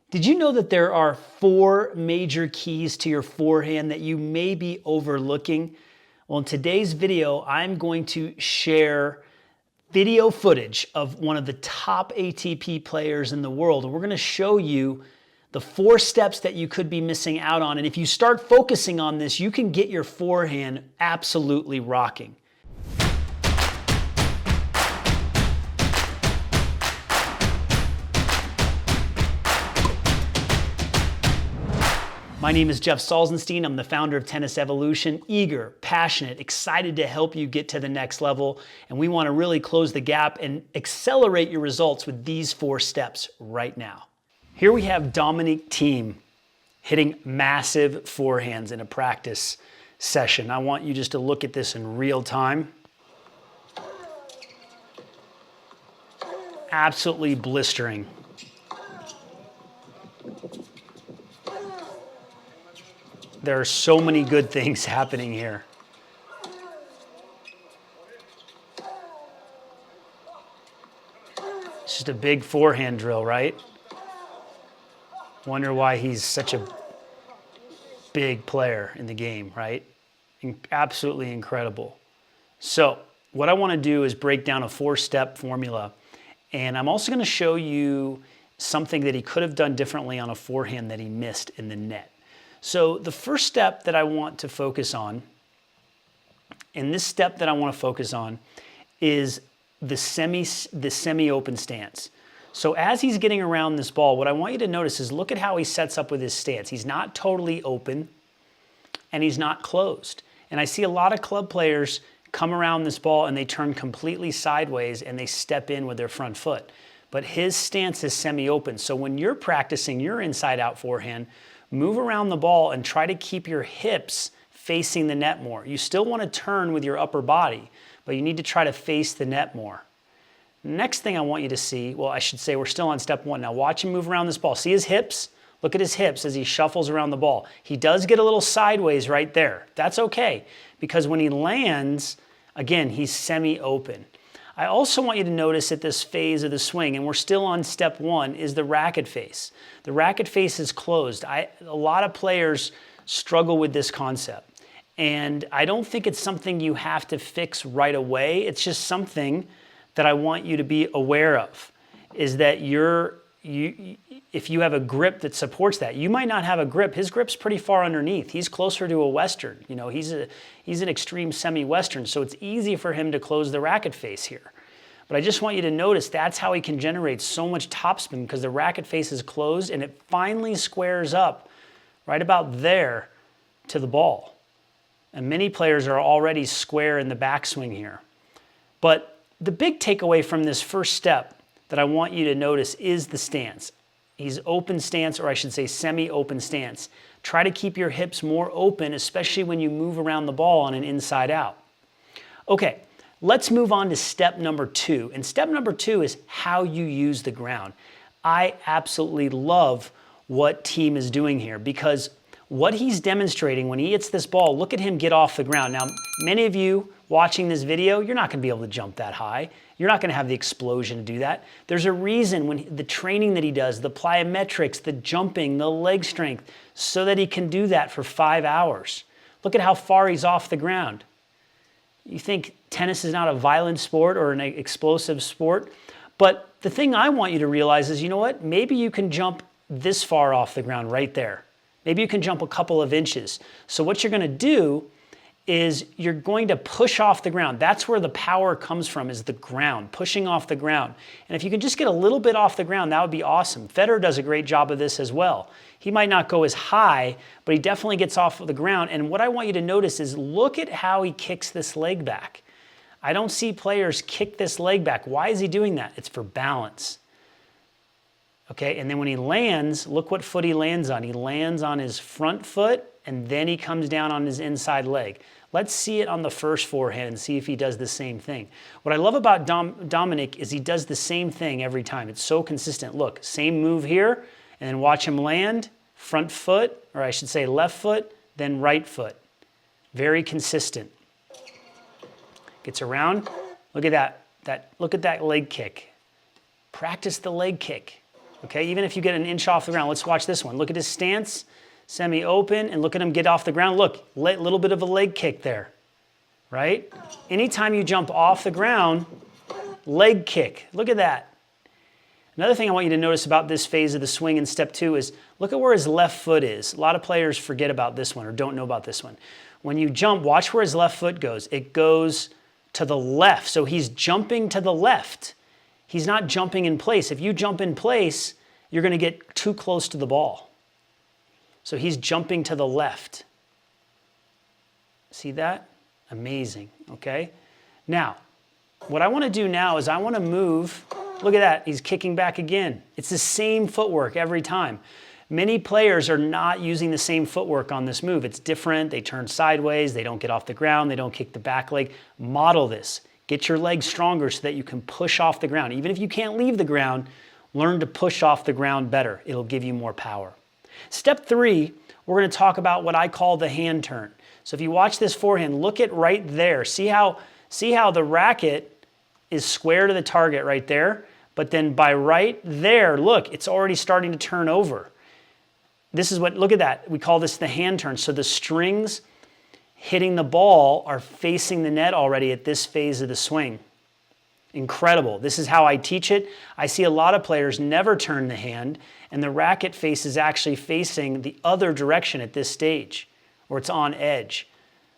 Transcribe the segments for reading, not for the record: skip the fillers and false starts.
Did you know that there are 4 major keys to your forehand that you may be overlooking? Well, in today's video, I'm going to share video footage of one of the top ATP players in the world. And we're going to show you the 4 steps that you could be missing out on. And if you start focusing on this, you can get your forehand absolutely rocking. My name is Jeff Salzenstein. I'm the founder of Tennis Evolution, eager, passionate, excited to help you get to the next level. And we want to really close the gap and accelerate your results with these 4 steps right now. Here we have Dominic Thiem hitting massive forehands in a practice session. I want you just to look at this in real time. Absolutely blistering. There are so many good things happening here. It's just a big forehand drill, right? Wonder why he's such a big player in the game, right? Absolutely incredible. So what I want to do is break down a 4-step formula. And I'm also going to show you something that he could have done differently on a forehand that he missed in the net. So the first step that I want to focus on, and this step that I want to focus on, is the semi-open stance. So as he's getting around this ball, what I want you to notice is look at how he sets up with his stance. He's not totally open, and he's not closed. And I see a lot of club players come around this ball and they turn completely sideways and they step in with their front foot. But his stance is semi-open. So when you're practicing your inside-out forehand, move around the ball and try to keep your hips facing the net more. You still want to turn with your upper body, but you need to try to face the net more. Next thing I want you to see, well, I should say we're still on step 1. Now watch him move around this ball. See his hips? Look at his hips as he shuffles around the ball. He does get a little sideways right there. That's okay, because when he lands, again, he's semi-open. I also want you to notice at this phase of the swing, and we're still on step 1, is the racket face. The racket face is closed. A lot of players struggle with this concept. And I don't think it's something you have to fix right away. It's just something that I want you to be aware of, is that if you have a grip that supports that, you might not have a grip. His grip's pretty far underneath. He's closer to a Western. You know, he's an extreme semi-Western, so it's easy for him to close the racket face here. But I just want you to notice that's how he can generate so much topspin, because the racket face is closed and it finally squares up right about there to the ball. And many players are already square in the backswing here. But the big takeaway from this first step that I want you to notice is the stance. He's open stance, or I should say semi-open stance. Try to keep your hips more open, especially when you move around the ball on an inside out. Okay, let's move on to step number 2. And step number 2 is how you use the ground. I absolutely love what Thiem is doing here, because what he's demonstrating when he hits this ball, look at him get off the ground. Now, many of you watching this video, you're not going to be able to jump that high. You're not going to have the explosion to do that. There's a reason when the training that he does, the plyometrics, the jumping, the leg strength, so that he can do that for 5 hours. Look at how far he's off the ground. You think tennis is not a violent sport or an explosive sport, but the thing I want you to realize is, you know what? Maybe you can jump this far off the ground right there. Maybe you can jump a couple of inches. So what you're going to do is you're going to push off the ground. That's where the power comes from, is the ground, pushing off the ground. And if you can just get a little bit off the ground, that would be awesome. Federer does a great job of this as well. He might not go as high, but he definitely gets off of the ground. And what I want you to notice is look at how he kicks this leg back. I don't see players kick this leg back. Why is he doing that? It's for balance. Okay, and then when he lands, look what foot he lands on. He lands on his front foot, and then he comes down on his inside leg. Let's see it on the first forehand and see if he does the same thing. What I love about Dominic is he does the same thing every time. It's so consistent. Look, same move here, and then watch him land, front foot, or I should say left foot, then right foot. Very consistent. Gets around. Look at that. Look at that leg kick. Practice the leg kick. Okay, even if you get an inch off the ground. Let's watch this one. Look at his stance, semi-open, and look at him get off the ground. Look, little bit of a leg kick there, right? Anytime you jump off the ground, leg kick. Look at that. Another thing I want you to notice about this phase of the swing in step 2 is look at where his left foot is. A lot of players forget about this one or don't know about this one. When you jump, watch where his left foot goes. It goes to the left, so he's jumping to the left. He's not jumping in place. If you jump in place, you're going to get too close to the ball. So he's jumping to the left. See that? Amazing, okay? Now, what I want to do now is I want to move. Look at that, he's kicking back again. It's the same footwork every time. Many players are not using the same footwork on this move. It's different, they turn sideways, they don't get off the ground, they don't kick the back leg. Model this. Get your legs stronger so that you can push off the ground. Even if you can't leave the ground, learn to push off the ground better. It'll give you more power. Step 3, we're going to talk about what I call the hand turn. So if you watch this forehand, look at right there. See how the racket is square to the target right there, but then by right there, look, it's already starting to turn over. This is what, look at that. We call this the hand turn. So the strings hitting the ball are facing the net already at this phase of the swing. Incredible. This is how I teach it. I see a lot of players never turn the hand, and the racket face is actually facing the other direction at this stage, or it's on edge.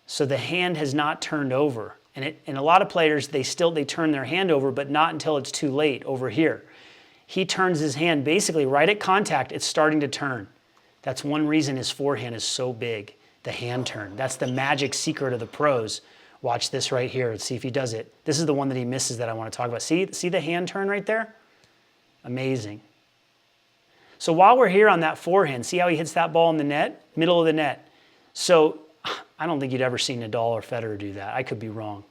So the hand has not turned over. And a lot of players, they turn their hand over, but not until it's too late over here. He turns his hand basically right at contact, it's starting to turn. That's one reason his forehand is so big, the hand turn. That's the magic secret of the pros. Watch this right here and see if he does it. This is the one that he misses that I want to talk about. See the hand turn right there? Amazing. So while we're here on that forehand, see how he hits that ball in the net? Middle of the net. So I don't think you'd ever seen Nadal or Federer do that. I could be wrong.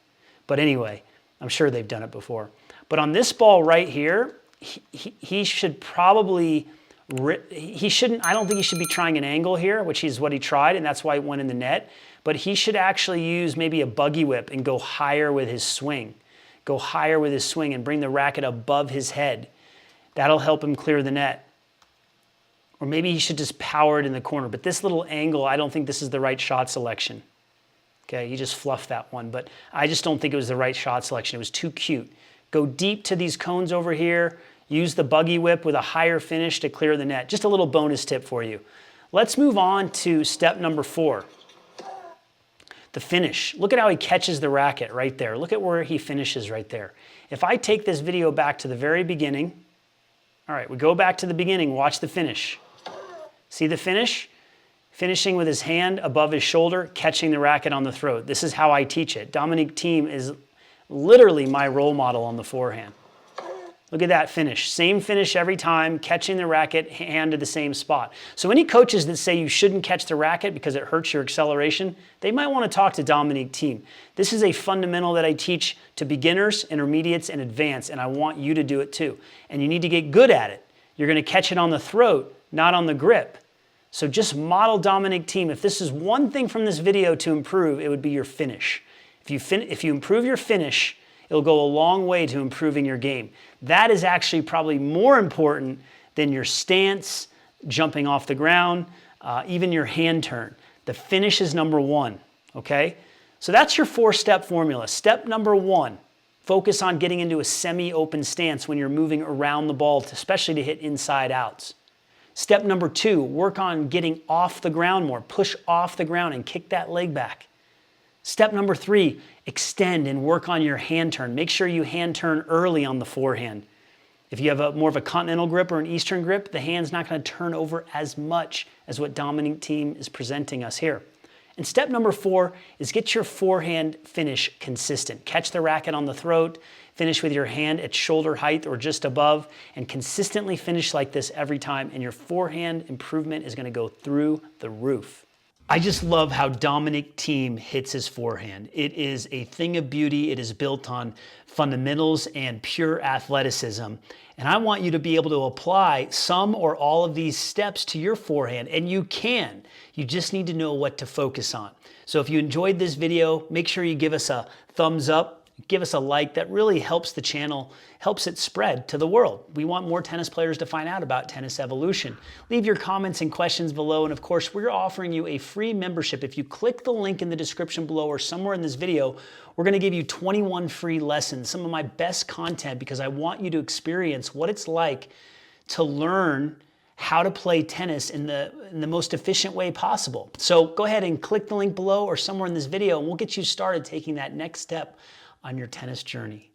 But anyway, I'm sure they've done it before. But on this ball right here, he should probably, I don't think he should be trying an angle here, which is what he tried, and that's why it went in the net. But he should actually use maybe a buggy whip and go higher with his swing. Go higher with his swing and bring the racket above his head. That'll help him clear the net. Or maybe he should just power it in the corner. But this little angle, I don't think this is the right shot selection. Okay, you just fluffed that one. But I just don't think it was the right shot selection. It was too cute. Go deep to these cones over here. Use the buggy whip with a higher finish to clear the net. Just a little bonus tip for you. Let's move on to step number 4. The finish. Look at how he catches the racket right there. Look at where he finishes right there. If I take this video back to the very beginning, all right, we go back to the beginning, watch the finish. See the finish? Finishing with his hand above his shoulder, catching the racket on the throat. This is how I teach it. Dominic Thiem is literally my role model on the forehand. Look at that finish. Same finish every time, catching the racket, hand to the same spot. So any coaches that say you shouldn't catch the racket because it hurts your acceleration, they might want to talk to Dominic Thiem. This is a fundamental that I teach to beginners, intermediates, and advanced, and I want you to do it too. And you need to get good at it. You're going to catch it on the throat, not on the grip. So just model Dominic Thiem. If this is one thing from this video to improve, it would be your finish. If you improve your finish, it'll go a long way to improving your game. That is actually probably more important than your stance, jumping off the ground, even your hand turn. The finish is number 1, okay? So that's your 4-step formula. Step number 1, focus on getting into a semi-open stance when you're moving around the ball, especially to hit inside outs. Step number 2, work on getting off the ground more. Push off the ground and kick that leg back. Step number 3, extend and work on your hand turn. Make sure you hand turn early on the forehand. If you have more of a continental grip or an eastern grip, the hand's not going to turn over as much as what Dominic Thiem is presenting us here. And step number 4 is get your forehand finish consistent. Catch the racket on the throat, finish with your hand at shoulder height or just above, and consistently finish like this every time, and your forehand improvement is going to go through the roof. I just love how Dominic Thiem hits his forehand. It is a thing of beauty. It is built on fundamentals and pure athleticism. And I want you to be able to apply some or all of these steps to your forehand, and you can. You just need to know what to focus on. So if you enjoyed this video, make sure you give us a thumbs up. give us a like. That really helps the channel, helps it spread to the world. We want more tennis players to find out about tennis evolution. Leave your comments and questions below, and of course, we're offering you a free membership. If you click the link in the description below or somewhere in this video, we're gonna give you 21 free lessons, some of my best content, because I want you to experience what it's like to learn how to play tennis in the most efficient way possible. So go ahead and click the link below or somewhere in this video, and we'll get you started taking that next step on your tennis journey.